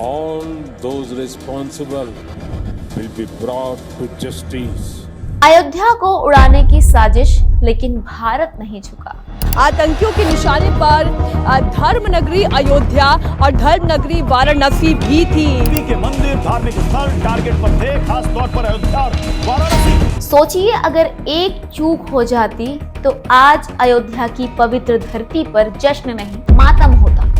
all those responsible will be brought to justice. Ayodhya को उड़ाने की साजिश, लेकिन भारत नहीं झुका। आतंकियों के निशाने पर धर्म नगरी अयोध्या और धर्म नगरी वाराणसी भी थी। के मंदिर, धार्मिक स्थल टारगेट पर थे, खास तौर पर अयोध्या और वाराणसी। सोचिए, अगर एक चूक हो जाती तो आज अयोध्या की पवित्र धरती पर जश्न नहीं मातम होता।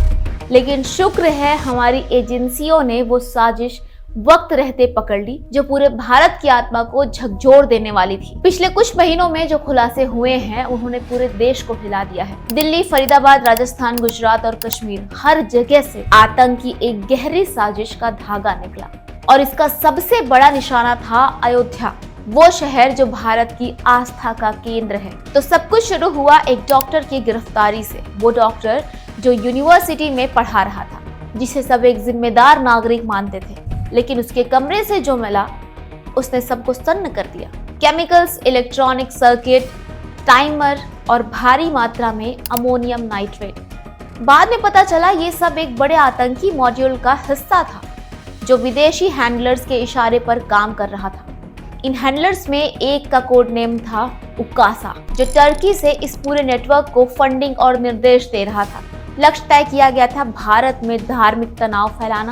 लेकिन शुक्र है हमारी एजेंसियों ने वो साजिश वक्त रहते पकड़ ली जो पूरे भारत की आत्मा को झकझोर देने वाली थी। पिछले कुछ महीनों में जो खुलासे हुए हैं उन्होंने पूरे देश को हिला दिया है। दिल्ली, फरीदाबाद, राजस्थान, गुजरात और कश्मीर, हर जगह से आतंक की एक गहरी साजिश का धागा निकला और इसका सबसे बड़ा निशाना था अयोध्या, वो शहर जो भारत की आस्था का केंद्र है। तो सब कुछ शुरू हुआ एक डॉक्टर की गिरफ्तारी से। वो डॉक्टर जो यूनिवर्सिटी में पढ़ा रहा था, जिसे सब एक जिम्मेदार नागरिक मानते थे, लेकिन उसके कमरे से जो मिला उसने सबको सन्न कर दिया। केमिकल्स, इलेक्ट्रॉनिक सर्किट, टाइमर और भारी मात्रा में अमोनियम नाइट्रेट। बाद में पता चला ये सब एक बड़े आतंकी मॉड्यूल का हिस्सा था जो विदेशी हैंडलर्स के इशारे पर काम कर रहा था। इन हैंडलर्स में एक का कोड नेम था उकासा, जो टर्की से इस पूरे नेटवर्क को फंडिंग और निर्देश दे रहा था। लक्ष्य तय किया गया था भारत में धार्मिक तनाव फैलाना,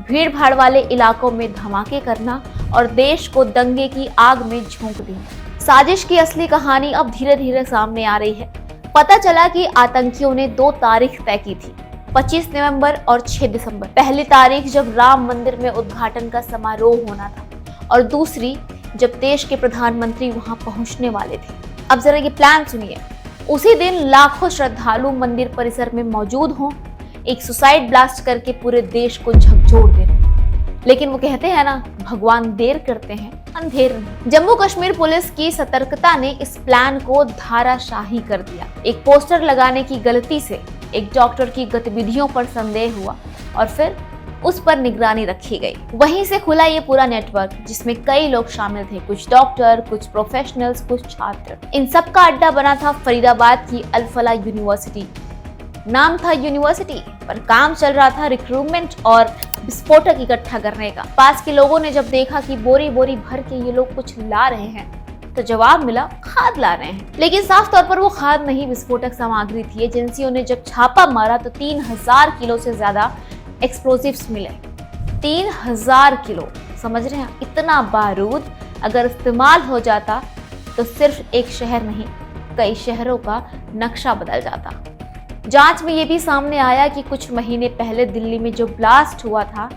भीड़ भाड़ वाले इलाकों में धमाके करना और देश को दंगे की आग में झोंक देना। साजिश की असली कहानी अब धीरे धीरे सामने आ रही है। पता चला कि आतंकियों ने 2 तारीख तय की थी, 25 नवंबर और 6 दिसंबर। पहली तारीख जब राम मंदिर में उद्घाटन का समारोह होना था और दूसरी जब देश के प्रधानमंत्री वहां पहुंचने वाले थे। अब जरा ये प्लान सुनिए। उसी दिन लाखों श्रद्धालु मंदिर परिसर में मौजूद हों, एक सुसाइड ब्लास्ट करके पूरे देश को झकझोर देना। लेकिन वो कहते हैं ना, भगवान देर करते हैं अंधेर नहीं। जम्मू कश्मीर पुलिस की सतर्कता ने इस प्लान को धाराशाही कर दिया। एक पोस्टर लगाने की गलती से एक डॉक्टर की गतिविधियों पर संदेह हुआ और फिर उस पर निगरानी रखी गई। वहीं से खुला ये पूरा नेटवर्क, जिसमें कई लोग शामिल थे, कुछ डॉक्टर, कुछ प्रोफेशनल्स, कुछ छात्र। इन सब का अड्डा बना था फरीदाबाद की अल-फलाह यूनिवर्सिटी। नाम था यूनिवर्सिटी, पर काम चल रहा था रिक्रूटमेंट और विस्फोटक इकट्ठा करने का। पास के लोगों ने जब देखा कि बोरी बोरी भर के ये लोग कुछ ला रहे हैं, तो जवाब मिला खाद ला रहे हैं। लेकिन साफ तौर पर वो खाद नहीं, विस्फोटक सामग्री थी। एजेंसियों ने जब छापा मारा तो 3000 किलो से ज्यादा एक्सप्लोजिव्स मिले। 3000 किलो, समझ रहे हैं? इतना बारूद अगर इस्तेमाल हो जाता तो सिर्फ एक शहर नहीं, कई शहरों का नक्शा बदल जाता। जांच में ये भी सामने आया कि कुछ महीने पहले दिल्ली में जो ब्लास्ट हुआ था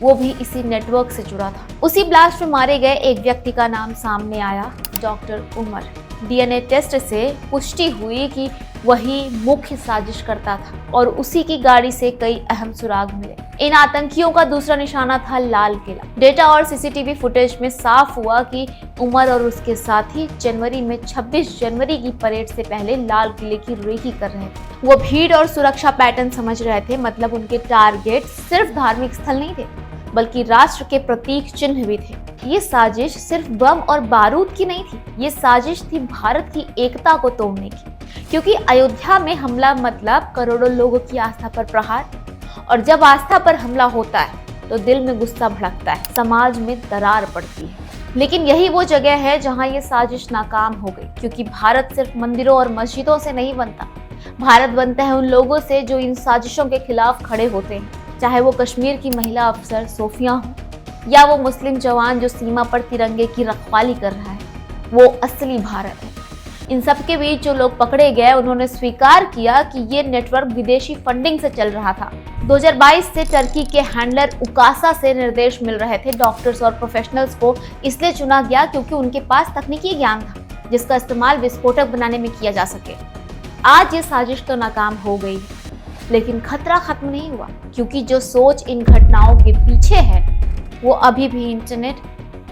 वो भी इसी नेटवर्क से जुड़ा था। उसी ब्लास्ट में मारे गए एक व्यक्ति का नाम सामने आया, डॉक्टर उमर। डीएनए टेस्ट से पुष्टि हुई कि वही मुख्य साजिश करता था और उसी की गाड़ी से कई अहम सुराग मिले। इन आतंकियों का दूसरा निशाना था लाल किला। डेटा और सीसीटीवी फुटेज में साफ हुआ कि उमर और उसके साथी जनवरी में 26 जनवरी की परेड से पहले लाल किले की रेकी कर रहे थे। वो भीड़ और सुरक्षा पैटर्न समझ रहे थे, मतलब उनके टारगेट सिर्फ धार्मिक स्थल नहीं थे, बल्कि राष्ट्र के प्रतीक चिन्ह भी थे। ये साजिश सिर्फ बम और बारूद की नहीं थी, ये साजिश थी भारत की एकता को तोड़ने की। क्योंकि अयोध्या में हमला मतलब करोड़ों लोगों की आस्था पर प्रहार, और जब आस्था पर हमला होता है तो दिल में गुस्सा भड़कता है, समाज में दरार पड़ती है। लेकिन यही वो जगह है जहां ये साजिश नाकाम हो गई, क्योंकि भारत सिर्फ मंदिरों और मस्जिदों से नहीं बनता। भारत बनता है उन लोगों से जो इन साजिशों के खिलाफ खड़े होते हैं, चाहे वो कश्मीर की महिला अफसर सोफिया हो या वो मुस्लिम जवान जो सीमा पर तिरंगे की रखवाली कर रहा है। वो असली भारत है। इन सब के बीच जो लोग पकड़े गए, उन्होंने स्वीकार किया कि ये नेटवर्क विदेशी फंडिंग से चल रहा था। 2022 से टर्की के हैंडलर उकासा से निर्देश मिल रहे थे। डॉक्टर्स और प्रोफेशनल्स को इसलिए चुना गया क्योंकि उनके पास तकनीकी ज्ञान था जिसका इस्तेमाल विस्फोटक बनाने में किया जा सके। आज ये साजिश तो नाकाम हो गई है, लेकिन खतरा खत्म नहीं हुआ, क्योंकि जो सोच इन घटनाओं के पीछे है वो अभी भी इंटरनेट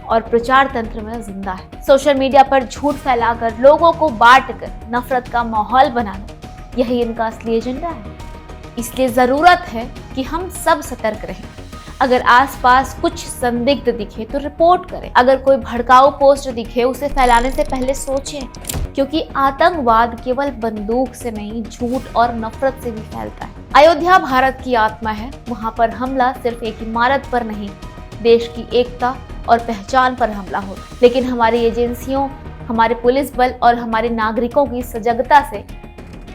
और प्रचार तंत्र में जिंदा है। सोशल मीडिया पर झूठ फैलाकर, लोगों को बांटकर नफरत का माहौल बनाना, यही इनका असली एजेंडा है। इसलिए जरूरत है कि हम सब सतर्क रहें। अगर आसपास कुछ संदिग्ध दिखे तो रिपोर्ट करें। अगर कोई भड़काऊ पोस्ट दिखे, उसे फैलाने से पहले सोचें। क्योंकि आतंकवाद केवल बंदूक से नहीं, झूठ और नफरत से भी फैलता है। अयोध्या भारत की आत्मा है। वहां पर हमला सिर्फ एक इमारत पर नहीं, देश की एकता और पहचान पर हमला होता। लेकिन हमारी एजेंसियों, हमारे पुलिस बल और हमारे नागरिकों की सजगता से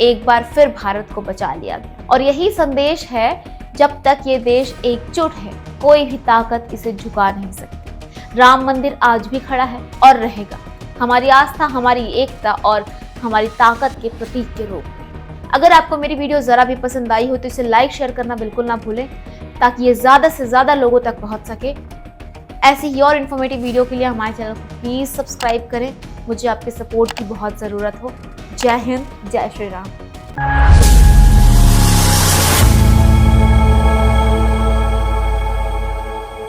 एक बार फिर भारत को बचा लिया गया। और यही संदेश है, जब तक ये देश एकजुट है, कोई भी ताकत इसे झुका नहीं सकती। राम मंदिर आज भी खड़ा है और रहेगा, हमारी आस्था, हमारी एकता और हमारी ताकत के प्रतीक के रूप में। अगर आपको मेरी वीडियो जरा भी पसंद आई हो तो इसे लाइक शेयर करना बिल्कुल ना भूलें, ताकि ये ज्यादा से ज्यादा लोगों तक पहुंच सके। ऐसी ही और इन्फॉर्मेटिव वीडियो के लिए हमारे चैनल को प्लीज सब्सक्राइब करें। मुझे आपके सपोर्ट की बहुत जरूरत हो। जय हिंद, जय श्री राम।